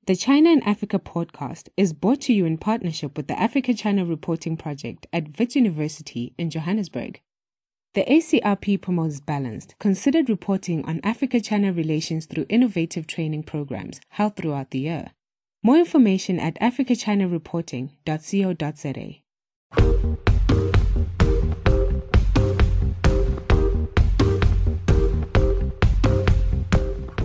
The China and Africa podcast is brought to you in partnership with the Africa-China Reporting Project at Wits University in Johannesburg. The ACRP promotes balanced, considered reporting on Africa-China relations through innovative training programs held throughout the year. More information at africachinareporting.co.za.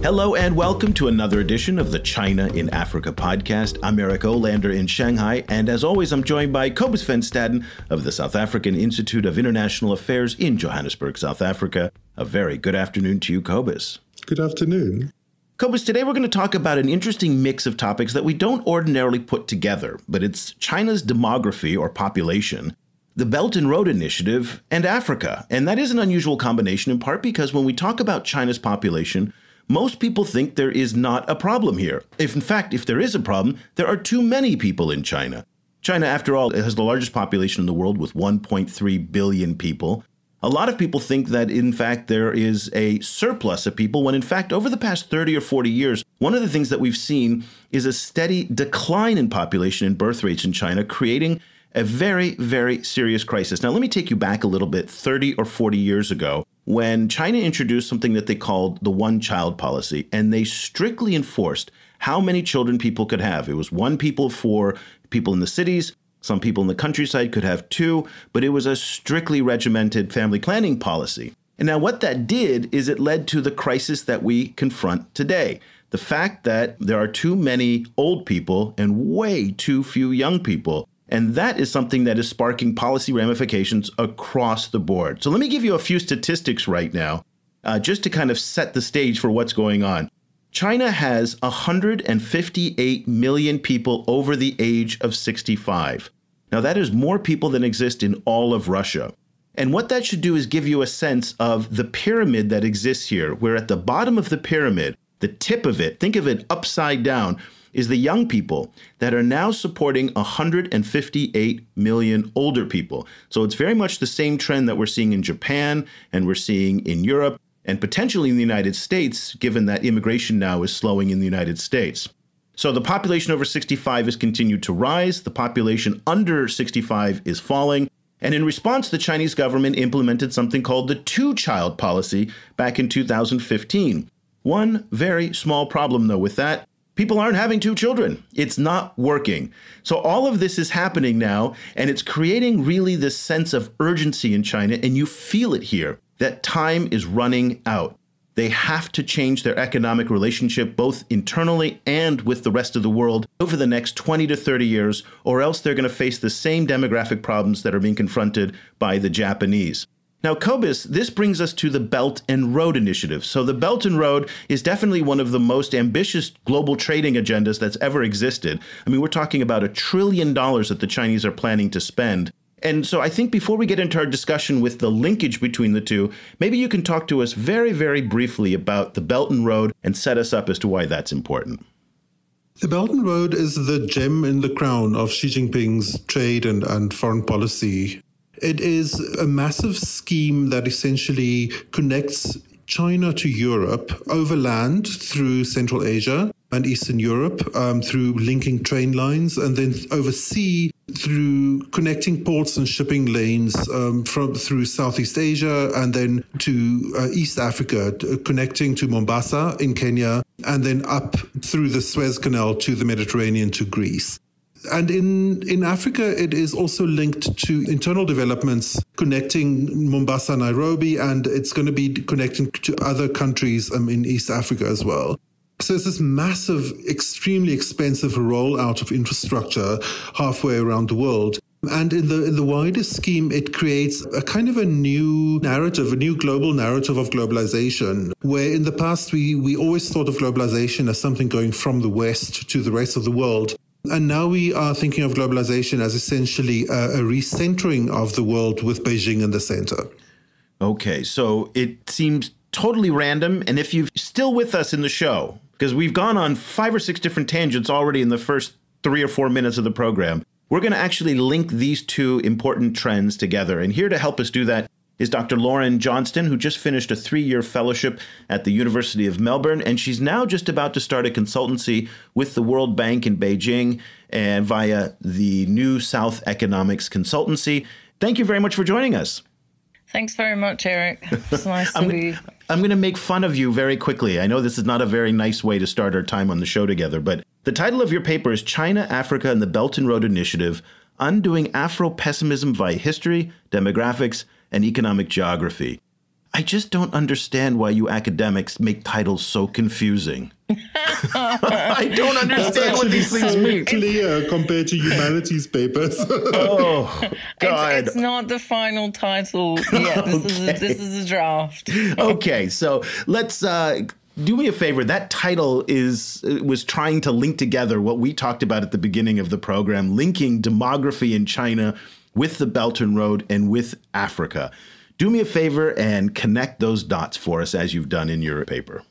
Hello and welcome to another edition of the China in Africa podcast. I'm Eric Olander in Shanghai, and as always, I'm joined by Cobus of the South African Institute of International Affairs in Johannesburg, South Africa. A very good afternoon to you, Cobus. Good afternoon. Cobus, today we're going to talk about an interesting mix of topics that we don't ordinarily put together, but it's China's demography or population, the Belt and Road Initiative, and Africa. And that is an unusual combination in part because when we talk about China's population, most people think there is not a problem here. In fact, if there is a problem, there are too many people in China. China, after all, has the largest population in the world with 1.3 billion people. A lot of people think that, in fact, there is a surplus of people, when in fact, over the past 30 or 40 years, one of the things that we've seen is a steady decline in population and birth rates in China, creating a very, very serious crisis. Now, let me take you back a little bit, 30 or 40 years ago, when China introduced something that they called the one-child policy, and they strictly enforced how many children people could have. It was one people for people in the cities. Some people in the countryside could have two, but it was a strictly regimented family planning policy. And now what that did is it led to the crisis that we confront today. The fact that there are too many old people and way too few young people. And that is something that is sparking policy ramifications across the board. So let me give you a few statistics right now, just to kind of set the stage for what's going on. China has 158 million people over the age of 65. Now, that is more people than exist in all of Russia. And what that should do is give you a sense of the pyramid that exists here, where at the bottom of the pyramid, the tip of it, think of it upside down, is the young people that are now supporting 158 million older people. So it's very much the same trend that we're seeing in Japan and we're seeing in Europe and potentially in the United States, given that immigration now is slowing in the United States. So the population over 65 has continued to rise. The population under 65 is falling. And in response, the Chinese government implemented something called the two-child policy back in 2015. One very small problem, though, with that. People aren't having two children. It's not working. So all of this is happening now, and it's creating really this sense of urgency in China, and you feel it here, that time is running out. They have to change their economic relationship, both internally and with the rest of the world, over the next 20 to 30 years, or else they're going to face the same demographic problems that are being confronted by the Japanese. Now, Cobus, this brings us to the Belt and Road Initiative. So the Belt and Road is definitely one of the most ambitious global trading agendas that's ever existed. I mean, we're talking about $1 trillion that the Chinese are planning to spend. And so I think before we get into our discussion with the linkage between the two, maybe you can talk to us very, very briefly about the Belt and Road and set us up as to why that's important. The Belt and Road is the gem in the crown of Xi Jinping's trade and foreign policy. It is a massive scheme that essentially connects China to Europe over land through Central Asia and Eastern Europe through linking train lines, and then over sea through connecting ports and shipping lanes through Southeast Asia and then to East Africa, connecting to Mombasa in Kenya, and then up through the Suez Canal to the Mediterranean to Greece. And in Africa, it is also linked to internal developments connecting Mombasa, Nairobi, and it's going to be connecting to other countries in East Africa as well. So it's this massive, extremely expensive rollout of infrastructure halfway around the world. And in the wider scheme, it creates a kind of a new narrative, a new global narrative of globalization, where in the past we always thought of globalization as something going from the West to the rest of the world. And now we are thinking of globalization as essentially a recentering of the world with Beijing in the center. Okay, so it seems totally random. And if you're still with us in the show, because we've gone on 5 or 6 different tangents already in the first 3 or 4 minutes of the program, we're going to actually link these two important trends together. And here to help us do that is Dr. Lauren Johnston, who just finished a 3-year fellowship at the University of Melbourne, and she's now just about to start a consultancy with the World Bank in Beijing and via the New South Economics Consultancy. Thank you very much for joining us. Thanks very much, Eric. It's nice to be... I'm going to make fun of you very quickly. I know this is not a very nice way to start our time on the show together, but the title of your paper is China, Africa, and the Belt and Road Initiative, Undoing Afro-Pessimism via History, Demographics, and Economic Geography. I just don't understand why you academics make titles so confusing. I don't understand what these things mean. Clear compared to humanities papers. Oh, God. It's not the final title yet. This is a draft. Okay, so let's do me a favor. That title was trying to link together what we talked about at the beginning of the program, linking demography in China with the Belt and Road and with Africa. Do me a favor and connect those dots for us as you've done in your paper.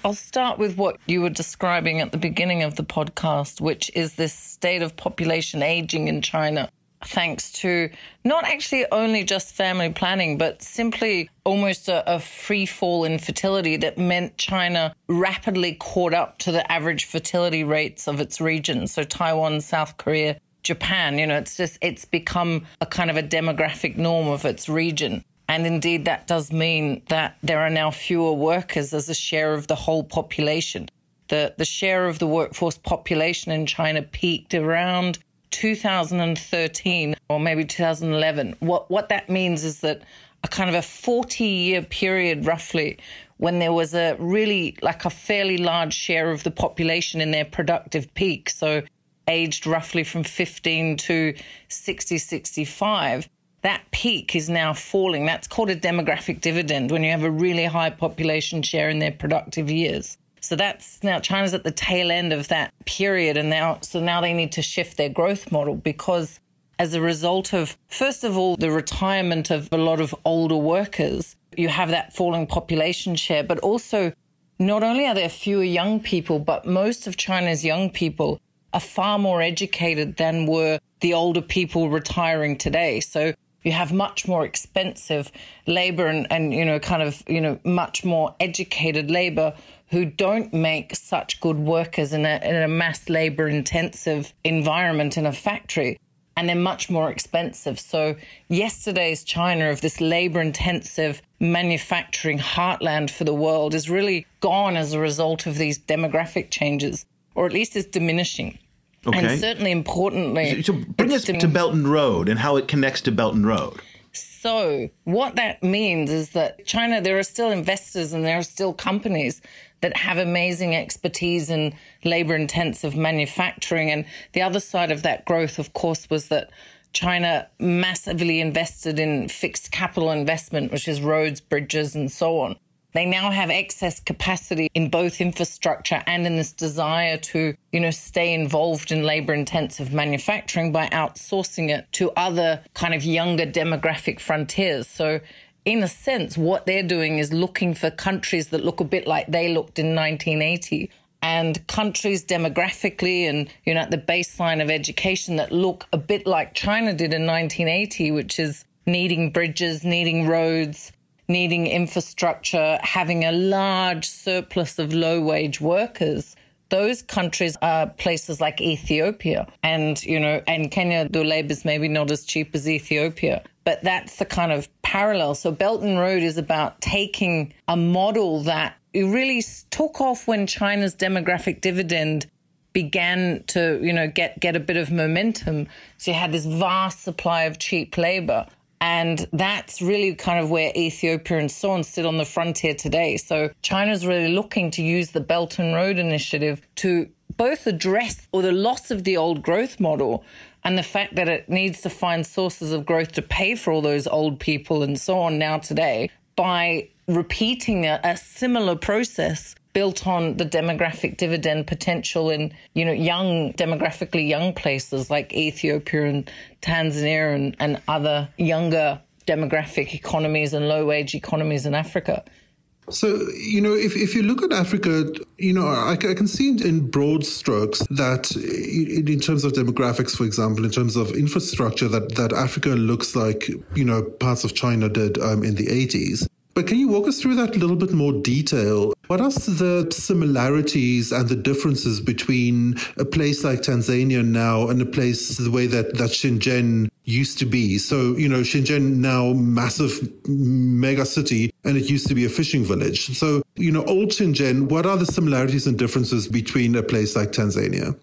I'll start with what you were describing at the beginning of the podcast, which is this state of population aging in China, thanks to not actually only just family planning, but simply almost a free fall in fertility that meant China rapidly caught up to the average fertility rates of its region. So Taiwan, South Korea, Japan, it's become a kind of a demographic norm of its region. And indeed, that does mean that there are now fewer workers as a share of the whole population. The share of the workforce population in China peaked around 2013 or maybe 2011. What that means is that a kind of a 40-year period, roughly, when there was a really like a fairly large share of the population in their productive peak. So aged roughly from 15 to 60, 65, that peak is now falling. That's called a demographic dividend when you have a really high population share in their productive years. So that's now China's at the tail end of that period. And now they need to shift their growth model because as a result of, first of all, the retirement of a lot of older workers, you have that falling population share, but also not only are there fewer young people, but most of China's young people are far more educated than were the older people retiring today. So you have much more expensive labor and much more educated labor who don't make such good workers in a mass labor intensive environment in a factory. And they're much more expensive. So yesterday's China of this labor intensive manufacturing heartland for the world is really gone as a result of these demographic changes, or at least is diminishing. Okay. And certainly importantly... So bring us to Belt and Road and how it connects to Belt and Road. So what that means is that China, there are still investors and there are still companies that have amazing expertise in labor-intensive manufacturing. And the other side of that growth, of course, was that China massively invested in fixed capital investment, which is roads, bridges, and so on. They now have excess capacity in both infrastructure and in this desire to, stay involved in labor-intensive manufacturing by outsourcing it to other kind of younger demographic frontiers. So in a sense, what they're doing is looking for countries that look a bit like they looked in 1980 and countries demographically and, at the baseline of education that look a bit like China did in 1980, which is needing bridges, needing roads, needing infrastructure, having a large surplus of low-wage workers. Those countries are places like Ethiopia and Kenya, though labor is maybe not as cheap as Ethiopia. But that's the kind of parallel. So Belt and Road is about taking a model that really took off when China's demographic dividend began to, get a bit of momentum. So you had this vast supply of cheap labor. And that's really kind of where Ethiopia and so on sit on the frontier today. So China's really looking to use the Belt and Road Initiative to both address the loss of the old growth model and the fact that it needs to find sources of growth to pay for all those old people and so on now today by repeating a similar process built on the demographic dividend potential in, demographically young places like Ethiopia and Tanzania and other younger demographic economies and low-wage economies in Africa. So, if you look at Africa, I can see in broad strokes that in terms of demographics, for example, in terms of infrastructure, that Africa looks like, parts of China did in the 80s. But can you walk us through that in a little bit more detail? What are the similarities and the differences between a place like Tanzania now and a place the way that Shenzhen used to be? So, Shenzhen now massive mega city, and it used to be a fishing village. So, old Shenzhen, what are the similarities and differences between a place like Tanzania?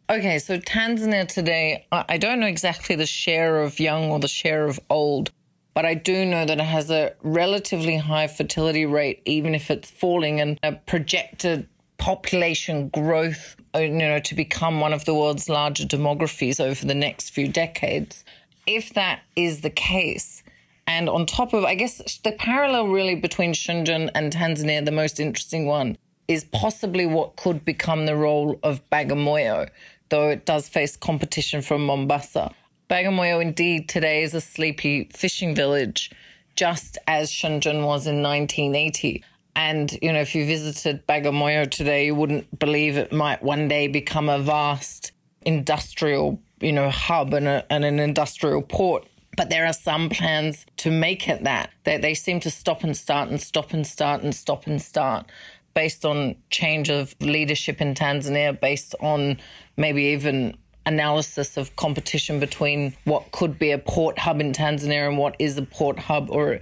Okay, so Tanzania today, I don't know exactly the share of young or the share of old, but I do know that it has a relatively high fertility rate, even if it's falling, and a projected population growth, to become one of the world's larger demographies over the next few decades. If that is the case, and on top of, I guess, the parallel really between Shenzhen and Tanzania, the most interesting one, is possibly what could become the role of Bagamoyo, though it does face competition from Mombasa. Bagamoyo, indeed, today is a sleepy fishing village, just as Shenzhen was in 1980. And, if you visited Bagamoyo today, you wouldn't believe it might one day become a vast industrial, hub and an industrial port. But there are some plans to make it that. They seem to stop and start and stop and start and stop and start based on change of leadership in Tanzania, based on maybe even analysis of competition between what could be a port hub in Tanzania and what is a port hub, or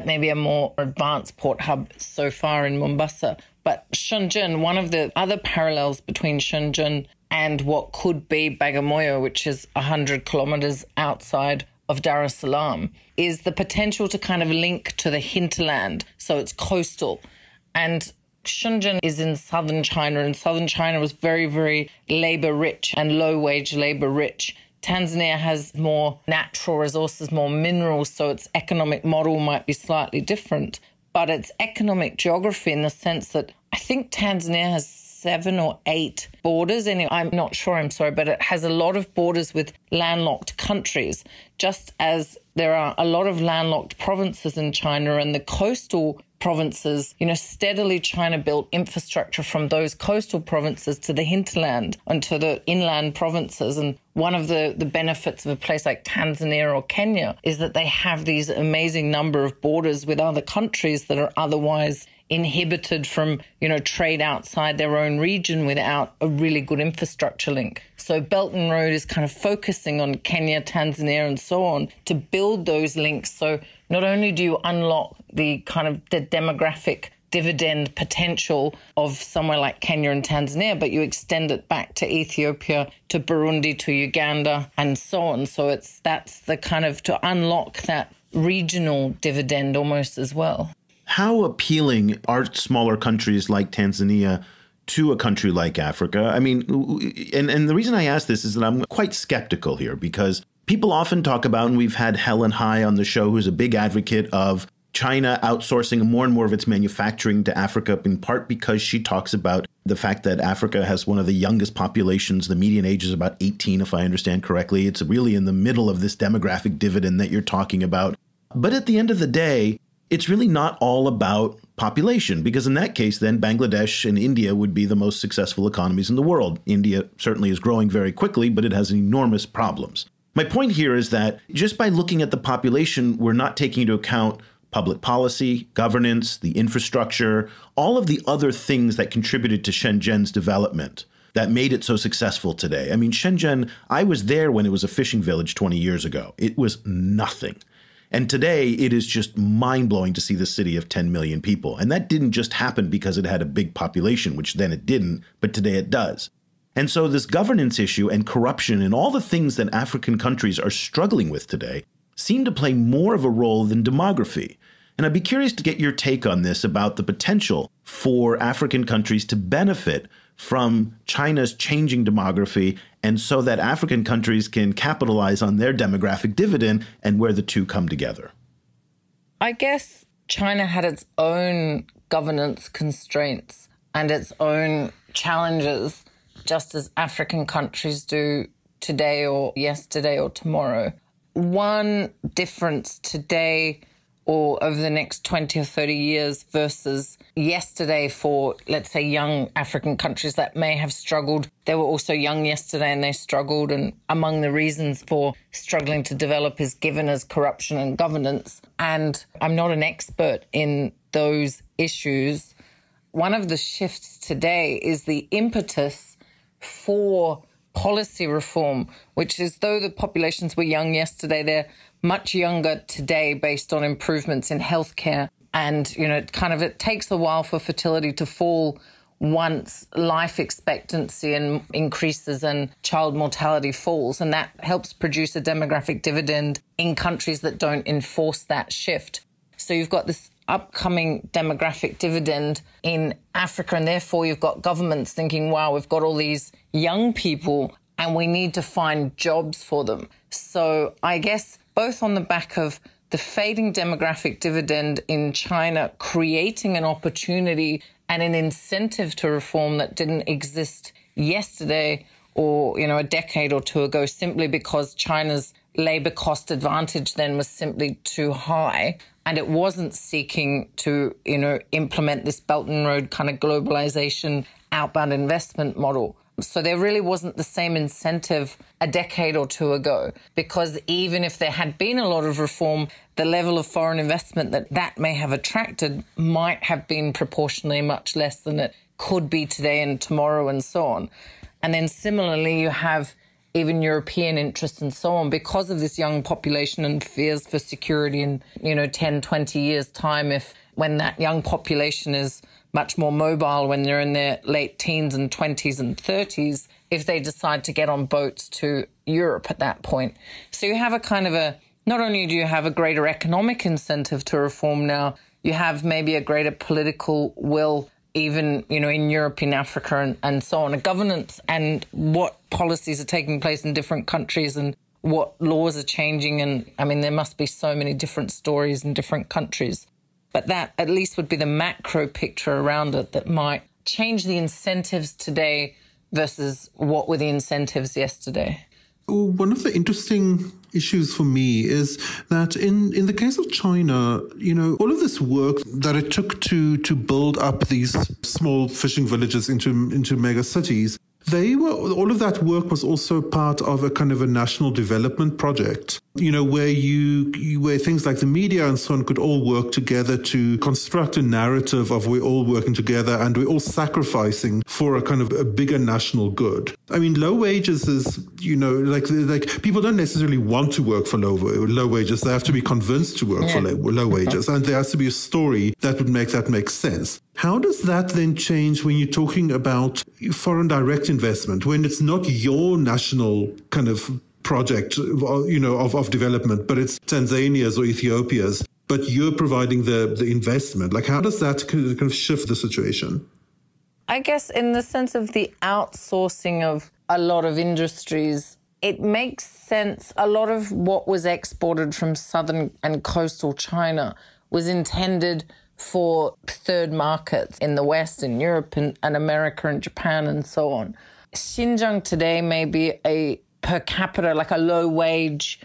maybe a more advanced port hub so far in Mombasa. But Shenzhen, one of the other parallels between Shenzhen and what could be Bagamoyo, which is 100 kilometers outside of Dar es Salaam, is the potential to kind of link to the hinterland. So it's coastal. And Shenzhen is in southern China, and southern China was very, very labor-rich and low-wage labor-rich. Tanzania has more natural resources, more minerals, so its economic model might be slightly different. But its economic geography, in the sense that I think Tanzania has 7 or 8 borders. Anyway, I'm not sure, I'm sorry, but it has a lot of borders with landlocked countries, just as there are a lot of landlocked provinces in China, and the coastal provinces, steadily China built infrastructure from those coastal provinces to the hinterland and to the inland provinces. And one of the benefits of a place like Tanzania or Kenya is that they have these amazing number of borders with other countries that are otherwise inhibited from, trade outside their own region without a really good infrastructure link. So Belt and Road is kind of focusing on Kenya, Tanzania, and so on to build those links. So not only do you unlock the kind of the demographic dividend potential of somewhere like Kenya and Tanzania, but you extend it back to Ethiopia, to Burundi, to Uganda, and so on. So that's the kind of to unlock that regional dividend almost as well. How appealing are smaller countries like Tanzania to a country like Africa? I mean, and the reason I ask this is that I'm quite skeptical here, because people often talk about, and we've had Helen Hai on the show, who's a big advocate of China outsourcing more and more of its manufacturing to Africa, in part because she talks about the fact that Africa has one of the youngest populations. The median age is about 18, if I understand correctly. It's really in the middle of this demographic dividend that you're talking about. But at the end of the day, it's really not all about population, because in that case, then Bangladesh and India would be the most successful economies in the world. India certainly is growing very quickly, but it has enormous problems. My point here is that just by looking at the population, we're not taking into account public policy, governance, the infrastructure, all of the other things that contributed to Shenzhen's development that made it so successful today. I mean, Shenzhen, I was there when it was a fishing village 20 years ago. It was nothing. And today, it is just mind-blowing to see the city of 10 million people. And that didn't just happen because it had a big population, which then it didn't, but today it does. And so this governance issue and corruption and all the things that African countries are struggling with today seem to play more of a role than demography. And I'd be curious to get your take on this, about the potential for African countries to benefit from China's changing demography, and so that African countries can capitalize on their demographic dividend, and where the two come together. I guess China had its own governance constraints and its own challenges, just as African countries do today or yesterday or tomorrow. One difference today or over the next 20 or 30 years versus yesterday for, let's say, young African countries that may have struggled. They were also young yesterday and they struggled. And among the reasons for struggling to develop is given as corruption and governance. And I'm not an expert in those issues. One of the shifts today is the impetus for policy reform, which is though the populations were young yesterday, they're much younger today based on improvements in healthcare. And, it takes a while for fertility to fall once life expectancy and increases and child mortality falls. And that helps produce a demographic dividend in countries that don't enforce that shift. So you've got this upcoming demographic dividend in Africa, and therefore you've got governments thinking, wow, we've got all these young people and we need to find jobs for them. So I guess both on the back of the fading demographic dividend in China, creating an opportunity and an incentive to reform that didn't exist yesterday or, a decade or two ago, simply because China's labor cost advantage then was simply too high. And it wasn't seeking to, implement this Belt and Road kind of globalization outbound investment model. So there really wasn't the same incentive a decade or two ago, because even if there had been a lot of reform, the level of foreign investment that may have attracted might have been proportionally much less than it could be today and tomorrow and so on. And then similarly, you have even European interests and so on, because of this young population and fears for security in, 10, 20 years' time, when that young population is much more mobile when they're in their late teens and 20s and 30s, if they decide to get on boats to Europe at that point. So you have not only do you have a greater economic incentive to reform now, you have maybe a greater political will, even, in Europe, in Africa and so on, a governance and what policies are taking place in different countries and what laws are changing. And there must be so many different stories in different countries. But that at least would be the macro picture around it that might change the incentives today versus what were the incentives yesterday. One of the interesting issues for me is that in the case of China, all of this work that it took to build up these small fishing villages into mega cities, all of that work was also part of a kind of a national development project, where things like the media and so on could all work together to construct a narrative of we're all working together and we're all sacrificing for a kind of a bigger national good. Low wages is, like people don't necessarily want to work for low wages. They have to be convinced to work for low wages. And there has to be a story that would make that make sense. How does that then change when you're talking about foreign direct investment, when it's not your national kind of project, of development, but it's Tanzania's or Ethiopia's, but you're providing the investment? Like, how does that kind of shift the situation? I guess in the sense of the outsourcing of a lot of industries, it makes sense. A lot of what was exported from southern and coastal China was intended for third markets in the West, in Europe and America and Japan and so on. Xinjiang today may be a per capita, like a low wage,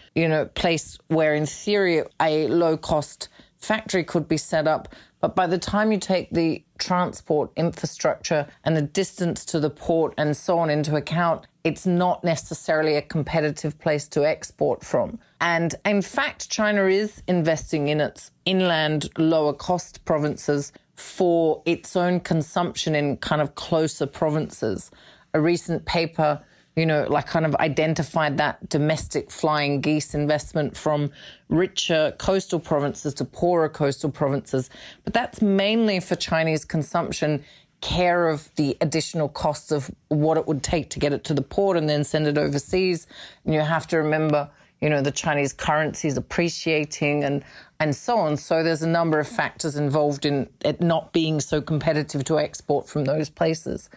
place where in theory a low cost factory could be set up. But by the time you take the transport infrastructure and the distance to the port and so on into account, it's not necessarily a competitive place to export from. And in fact, China is investing in its inland lower cost provinces for its own consumption in kind of closer provinces. A recent paper, identified that domestic flying geese investment from richer coastal provinces to poorer coastal provinces. But that's mainly for Chinese consumption, care of the additional costs of what it would take to get it to the port and then send it overseas. And you have to remember, the Chinese currency is appreciating and so on. So there's a number of factors involved in it not being so competitive to export from those places.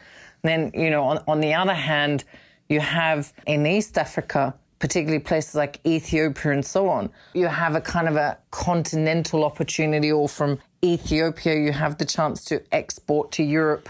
And then, on the other hand, you have in East Africa, particularly places like Ethiopia and so on, you have a kind of a continental opportunity, or from Ethiopia, you have the chance to export to Europe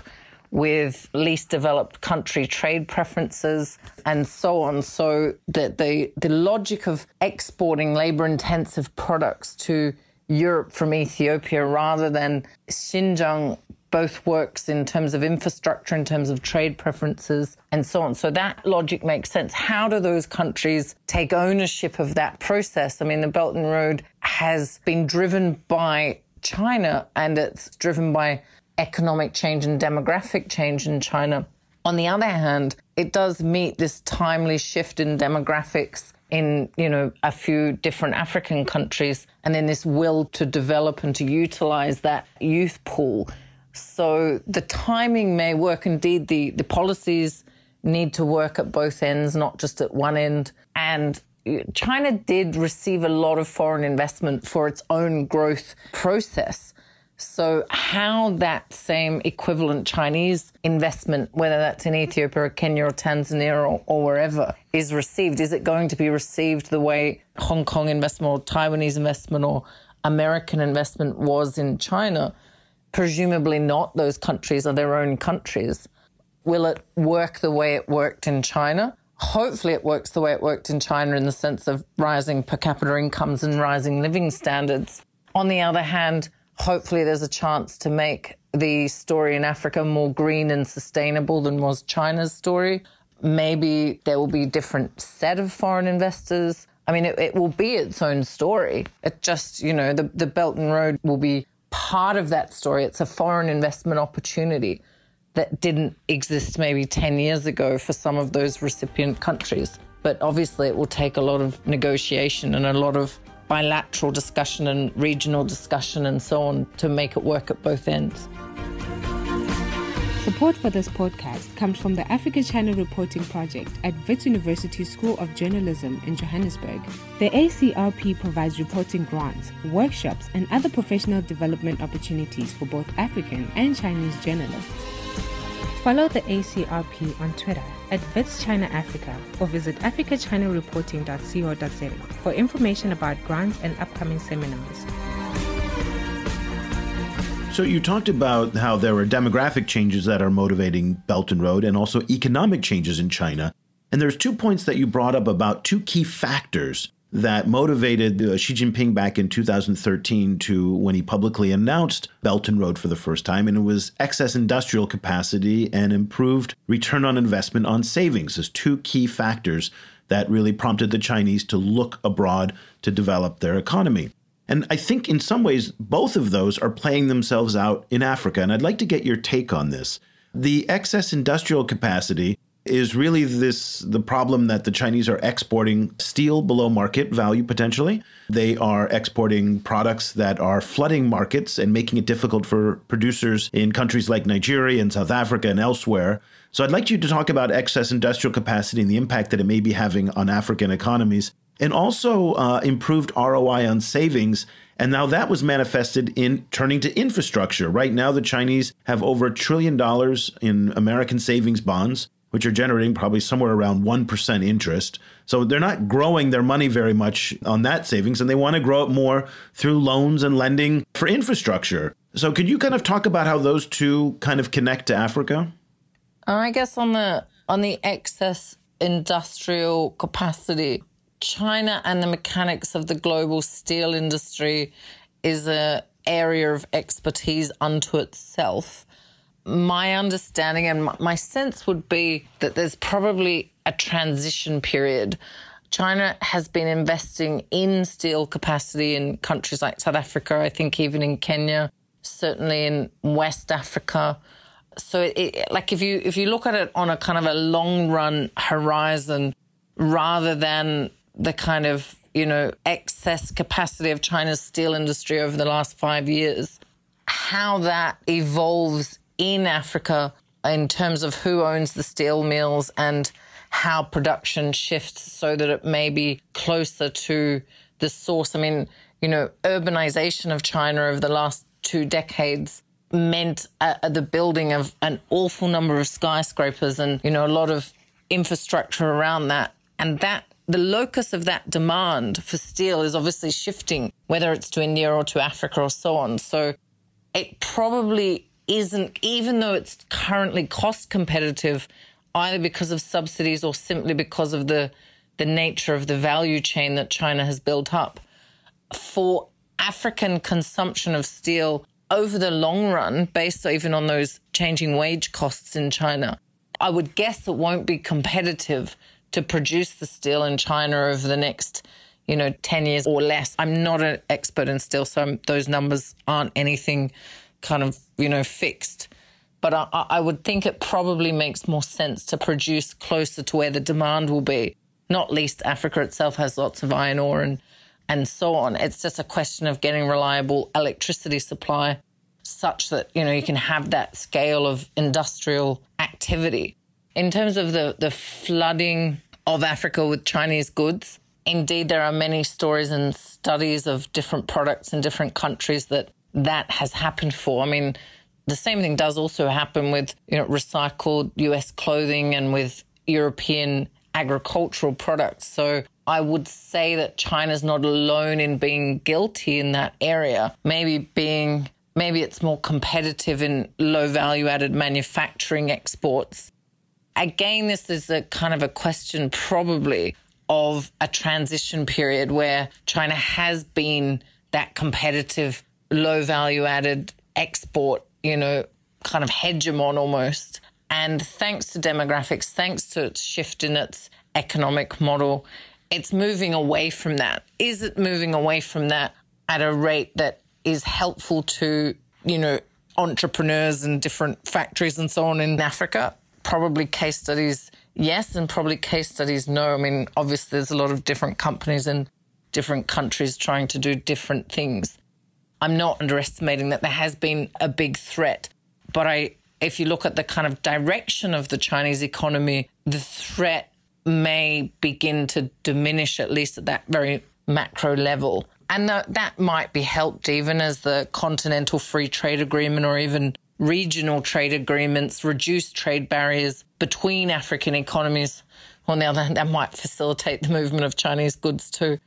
with least developed country trade preferences and so on. So the logic of exporting labor-intensive products to Europe from Ethiopia rather than Xinjiang both works in terms of infrastructure, in terms of trade preferences, and so on. So that logic makes sense. How do those countries take ownership of that process? I mean, the Belt and Road has been driven by China, and it's driven by economic change and demographic change in China. On the other hand, it does meet this timely shift in demographics in, a few different African countries, and then this will to develop and to utilize that youth pool. So the timing may work. Indeed, the policies need to work at both ends, not just at one end. And China did receive a lot of foreign investment for its own growth process. So how that same equivalent Chinese investment, whether that's in Ethiopia or Kenya or Tanzania or wherever, is received, is it going to be received the way Hong Kong investment or Taiwanese investment or American investment was in China? Presumably not. Those countries are their own countries. Will it work the way it worked in China? Hopefully it works the way it worked in China in the sense of rising per capita incomes and rising living standards. On the other hand, hopefully there's a chance to make the story in Africa more green and sustainable than was China's story. Maybe there will be a different set of foreign investors. I mean, it will be its own story. It just, the Belt and Road will be part of that story. It's a foreign investment opportunity that didn't exist maybe 10 years ago for some of those recipient countries. But obviously it will take a lot of negotiation and a lot of bilateral discussion and regional discussion and so on to make it work at both ends. Support for this podcast comes from the Africa-China Reporting Project at Wits University School of Journalism in Johannesburg. The ACRP provides reporting grants, workshops, and other professional development opportunities for both African and Chinese journalists. Follow the ACRP on Twitter at Wits China Africa or visit africachinareporting.co.za for information about grants and upcoming seminars. So you talked about how there were demographic changes that are motivating Belt and Road and also economic changes in China. And there's 2 points that you brought up about 2 key factors that motivated Xi Jinping back in 2013 to when he publicly announced Belt and Road for the first time. And it was excess industrial capacity and improved return on investment on savings as 2 key factors that really prompted the Chinese to look abroad to develop their economy. And I think in some ways, both of those are playing themselves out in Africa. And I'd like to get your take on this. The excess industrial capacity is really the problem that the Chinese are exporting steel below market value potentially. They are exporting products that are flooding markets and making it difficult for producers in countries like Nigeria and South Africa and elsewhere. So I'd like you to talk about excess industrial capacity and the impact that it may be having on African economies. And also improved ROI on savings. And now that was manifested in turning to infrastructure. Right now, the Chinese have over $1 trillion in American savings bonds, which are generating probably somewhere around 1% interest. So they're not growing their money very much on that savings, and they want to grow it more through loans and lending for infrastructure. So could you kind of talk about how those two kind of connect to Africa? I guess on the excess industrial capacity, China and the mechanics of the global steel industry is an area of expertise unto itself. My understanding and my sense would be that there's probably a transition period. China has been investing in steel capacity in countries like South Africa, I think even in Kenya, certainly in West Africa. So if you look at it on a kind of a long run horizon rather than the kind of, excess capacity of China's steel industry over the last 5 years, how that evolves in Africa in terms of who owns the steel mills and how production shifts so that it may be closer to the source. I mean, urbanization of China over the last 2 decades meant the building of an awful number of skyscrapers and, a lot of infrastructure around that. And the locus of that demand for steel is obviously shifting, whether it's to India or to Africa or so on. So it probably isn't, even though it's currently cost competitive, either because of subsidies or simply because of the nature of the value chain that China has built up. For African consumption of steel over the long run, based even on those changing wage costs in China, I would guess it won't be competitive to produce the steel in China over the next, 10 years or less. I'm not an expert in steel, so those numbers aren't anything kind of, fixed. But I would think it probably makes more sense to produce closer to where the demand will be. Not least Africa itself has lots of iron ore and so on. It's just a question of getting reliable electricity supply such that, you can have that scale of industrial activity. In terms of the flooding of Africa with Chinese goods, indeed, there are many stories and studies of different products in different countries that has happened for. I mean, the same thing does also happen with, recycled US clothing and with European agricultural products. So I would say that China's not alone in being guilty in that area. Maybe it's more competitive in low value added manufacturing exports. Again, this is a kind of a question probably of a transition period where China has been that competitive low value added export, kind of hegemon almost. And thanks to demographics, thanks to its shift in its economic model, it's moving away from that. Is it moving away from that at a rate that is helpful to, entrepreneurs and different factories and so on in Africa? Probably case studies, yes, and probably case studies, no. I mean, obviously there's a lot of different companies in different countries trying to do different things. I'm not underestimating that there has been a big threat, but if you look at the kind of direction of the Chinese economy, the threat may begin to diminish, at least at that very macro level. And that might be helped even as the Continental Free Trade Agreement or even regional trade agreements reduce trade barriers between African economies. On the other hand, that might facilitate the movement of Chinese goods too.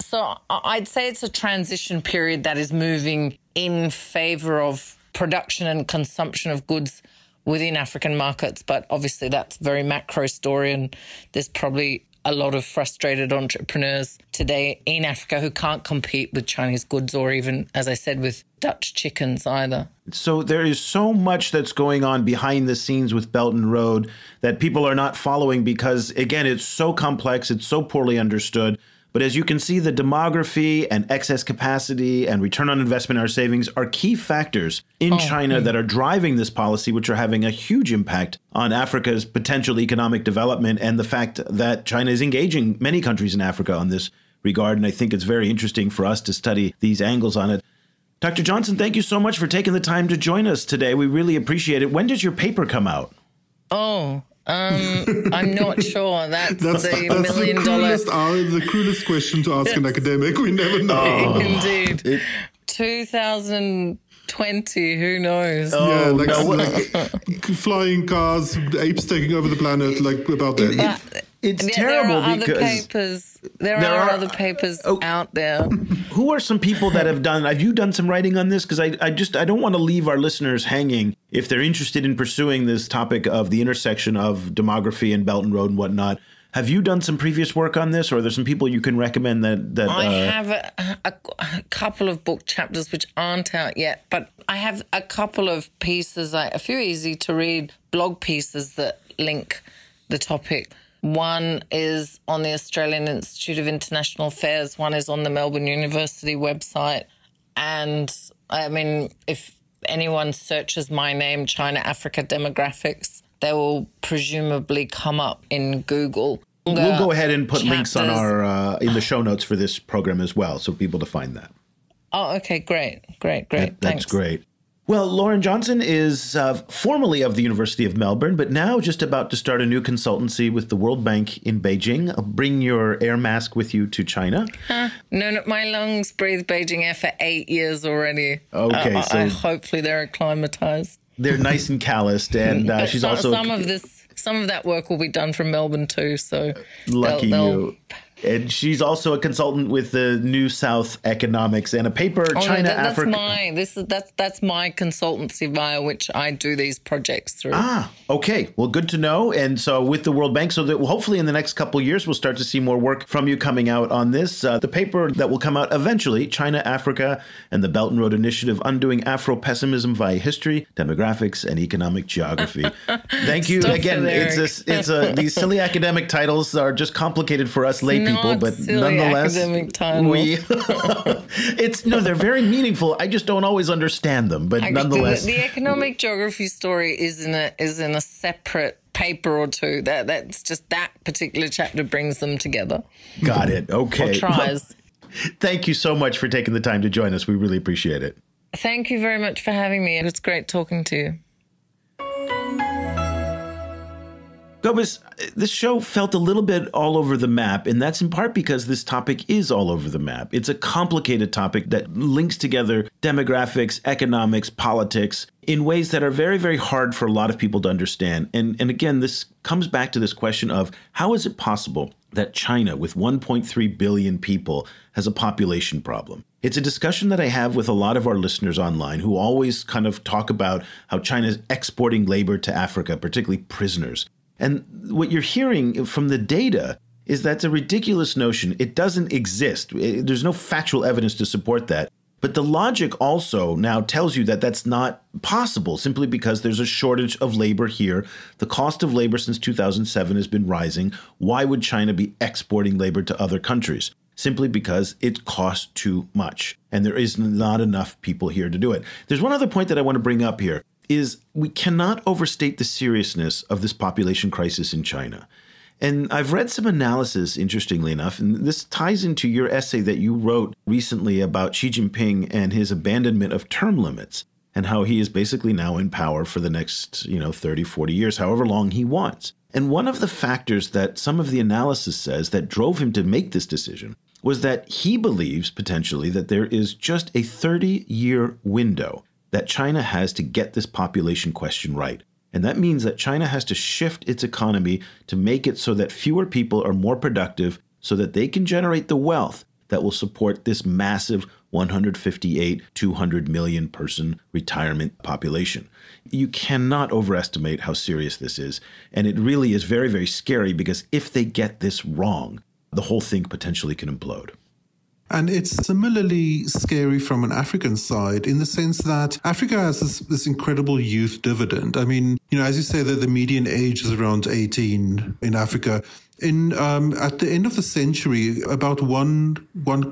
So I'd say it's a transition period that is moving in favour of production and consumption of goods within African markets. But obviously that's a very macro story, and there's probably a lot of frustrated entrepreneurs today in Africa who can't compete with Chinese goods or even, as I said, with Dutch chickens either. So there is so much that's going on behind the scenes with Belt and Road that people are not following because, again, it's so complex, it's so poorly understood. But as you can see, the demography and excess capacity and return on investment or savings are key factors in China that are driving this policy, which are having a huge impact on Africa's potential economic development and the fact that China is engaging many countries in Africa on this regard. And I think it's very interesting for us to study these angles on it. Dr. Johnston, thank you so much for taking the time to join us today. We really appreciate it. When does your paper come out? I'm not sure. That's the million-dollar... The cruelest question to ask an academic. We never know. Indeed. 2020, who knows? Flying cars, apes taking over the planet, about that. It's terrible because there are other papers out there. Who are some people that have you done some writing on this? Because I don't want to leave our listeners hanging if they're interested in pursuing this topic of the intersection of demography and Belt and Road and whatnot. Have you done some previous work on this, or are there some people you can recommend that I have a couple of book chapters which aren't out yet, but I have a couple of pieces, a few easy to read blog pieces that link the topic. One is on the Australian Institute of International Affairs. One is on the Melbourne University website. And, I mean, if anyone searches my name, China, Africa Demographics, they will presumably come up in Google. We'll go ahead and put links on our in the show notes for this program as well, so people to find that. Oh, okay, great. That's great. Well, Lauren Johnston is formerly of the University of Melbourne, but now just about to start a new consultancy with the World Bank in Beijing. Bring your air mask with you to China. No, my lungs breathe Beijing air for 8 years already. Okay, so hopefully they're acclimatized. They're nice and calloused, and she's also some of that work will be done from Melbourne too. So lucky you. And she's also a consultant with the New South Economics and a paper, China, Africa. That's my consultancy via which I do these projects through. Ah, okay. Well, good to know. And so with the World Bank, so that hopefully in the next couple of years, we'll start to see more work from you coming out on this. The paper that will come out eventually, China, Africa, and the Belt and Road Initiative, Undoing Afro-Pessimism via History, Demographics, and Economic Geography. Thank you. Again, these silly academic titles are just complicated for us lay people, but nonetheless, they're very meaningful. I just don't always understand them, but nonetheless, the economic geography story is in a separate paper or two. That's just that particular chapter brings them together. Got it. Okay. Or tries. Thank you so much for taking the time to join us. We really appreciate it. Thank you very much for having me. It was great talking to you. Cobus, this show felt a little bit all over the map, and that's in part because this topic is all over the map. It's a complicated topic that links together demographics, economics, politics in ways that are very, very hard for a lot of people to understand. And again, this comes back to this question of how is it possible that China, with 1.3 billion people, has a population problem? It's a discussion that I have with a lot of our listeners online who always kind of talk about how China is exporting labor to Africa, particularly prisoners. And what you're hearing from the data is that's a ridiculous notion. It doesn't exist. There's no factual evidence to support that. But the logic also now tells you that that's not possible simply because there's a shortage of labor here. The cost of labor since 2007 has been rising. Why would China be exporting labor to other countries? Simply because it costs too much. And there is not enough people here to do it. There's one other point that I want to bring up here. Is we cannot overstate the seriousness of this population crisis in China. And I've read some analysis, interestingly enough, and this ties into your essay that you wrote recently about Xi Jinping and his abandonment of term limits and how he is basically now in power for the next, 30, 40 years, however long he wants. And one of the factors that some of the analysis says that drove him to make this decision was that he believes potentially that there is just a 30-year window that China has to get this population question right. And that means that China has to shift its economy to make it so that fewer people are more productive so that they can generate the wealth that will support this massive 158, 200 million person retirement population. You cannot overestimate how serious this is. And it really is very, very scary because if they get this wrong, the whole thing potentially can implode. And it's similarly scary from an African side in the sense that Africa has this incredible youth dividend. I mean, as you say, that the median age is around 18 in Africa. At the end of the century, about one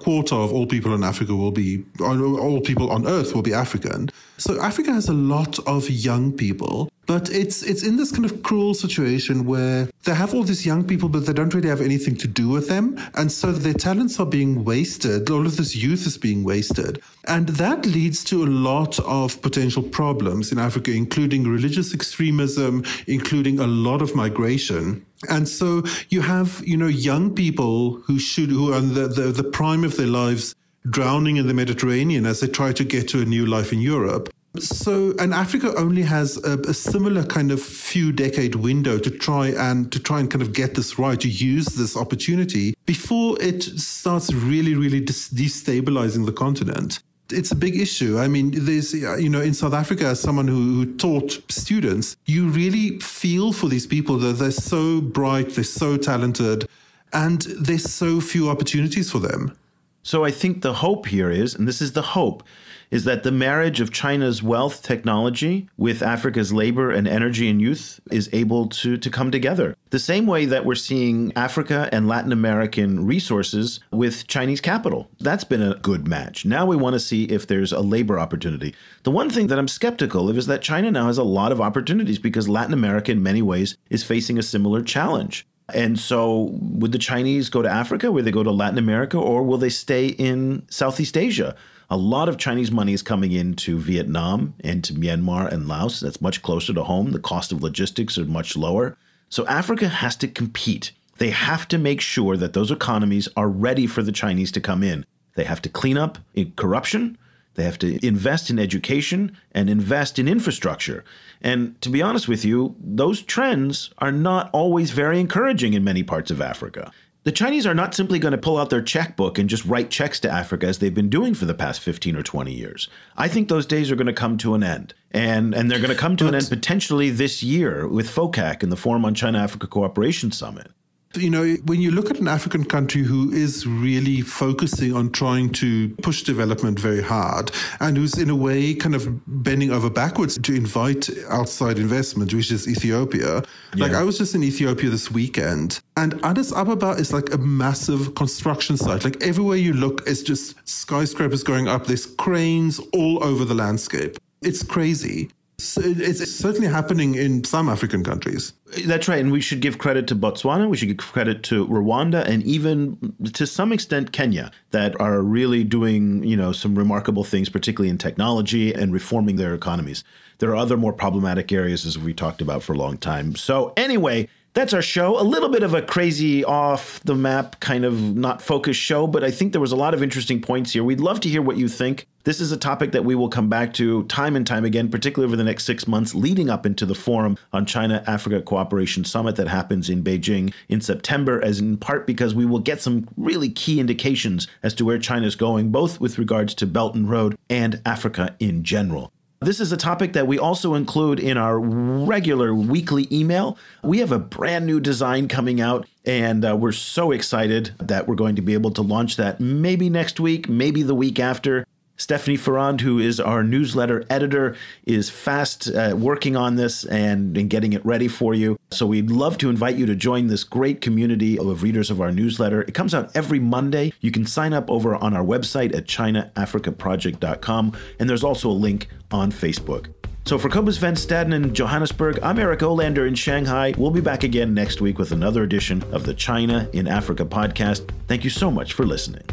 quarter of all people in Africa all people on Earth will be African. So Africa has a lot of young people, but it's in this kind of cruel situation where they have all these young people, but they don't really have anything to do with them. And so their talents are being wasted. All of this youth is being wasted. And that leads to a lot of potential problems in Africa, including religious extremism, including a lot of migration. And so you have, young people who are in the prime of their lives drowning in the Mediterranean as they try to get to a new life in Europe. So, and Africa only has a similar kind of few decade window to try and kind of get this right, to use this opportunity before it starts really, really destabilizing the continent. It's a big issue. I mean, there's, in South Africa, as someone who taught students, you really feel for these people that they're so bright, they're so talented, and there's so few opportunities for them. So I think the hope here is, and this is the hope, is that the marriage of China's wealth technology with Africa's labor and energy and youth is able to come together. The same way that we're seeing Africa and Latin American resources with Chinese capital. That's been a good match. Now we want to see if there's a labor opportunity. The one thing that I'm skeptical of is that China now has a lot of opportunities because Latin America in many ways is facing a similar challenge. And so would the Chinese go to Africa? Will they go to Latin America? Or will they stay in Southeast Asia? A lot of Chinese money is coming into Vietnam and to Myanmar and Laos. That's much closer to home. The cost of logistics are much lower. So Africa has to compete. They have to make sure that those economies are ready for the Chinese to come in. They have to clean up corruption. They have to invest in education and invest in infrastructure. And to be honest with you, those trends are not always very encouraging in many parts of Africa. The Chinese are not simply going to pull out their checkbook and just write checks to Africa as they've been doing for the past 15 or 20 years. I think those days are going to come to an end. And they're going to come to an end potentially this year with FOCAC and the Forum on China-Africa Cooperation Summit. You know, when you look at an African country who is really focusing on trying to push development very hard and who's in a way kind of bending over backwards to invite outside investment, which is Ethiopia. Like I was just in Ethiopia this weekend and Addis Ababa is like a massive construction site. Like everywhere you look, it's just skyscrapers going up. There's cranes all over the landscape. It's crazy. So it's certainly happening in some African countries. That's right. And we should give credit to Botswana. We should give credit to Rwanda and even to some extent Kenya that are really doing, you know, some remarkable things, particularly in technology and reforming their economies. There are other more problematic areas, as we talked about for a long time. So anyway, that's our show. A little bit of a crazy off the map kind of not focused show, but I think there was a lot of interesting points here. We'd love to hear what you think. This is a topic that we will come back to time and time again, particularly over the next 6 months leading up into the Forum on China-Africa Cooperation Summit that happens in Beijing in September, as in part because we will get some really key indications as to where China is going, both with regards to Belt and Road and Africa in general. This is a topic that we also include in our regular weekly email. We have a brand new design coming out, and we're so excited that we're going to be able to launch that maybe next week, maybe the week after. Stephanie Ferrand, who is our newsletter editor, is fast working on this and getting it ready for you. So we'd love to invite you to join this great community of readers of our newsletter. It comes out every Monday. You can sign up over on our website at ChinaAfricaProject.com, and there's also a link on Facebook. So for Cobus Van Staden in Johannesburg, I'm Eric Olander in Shanghai. We'll be back again next week with another edition of the China in Africa podcast. Thank you so much for listening.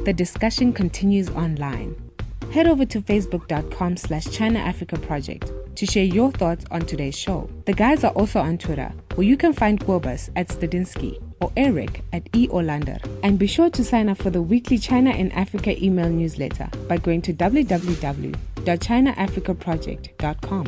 The discussion continues online. Head over to facebook.com/ChinaAfricaProject to share your thoughts on today's show. The guys are also on Twitter, where you can find Cobus at Stadinsky or Eric at E.Olander. And be sure to sign up for the weekly China in Africa email newsletter by going to www.ChinaAfricaProject.com.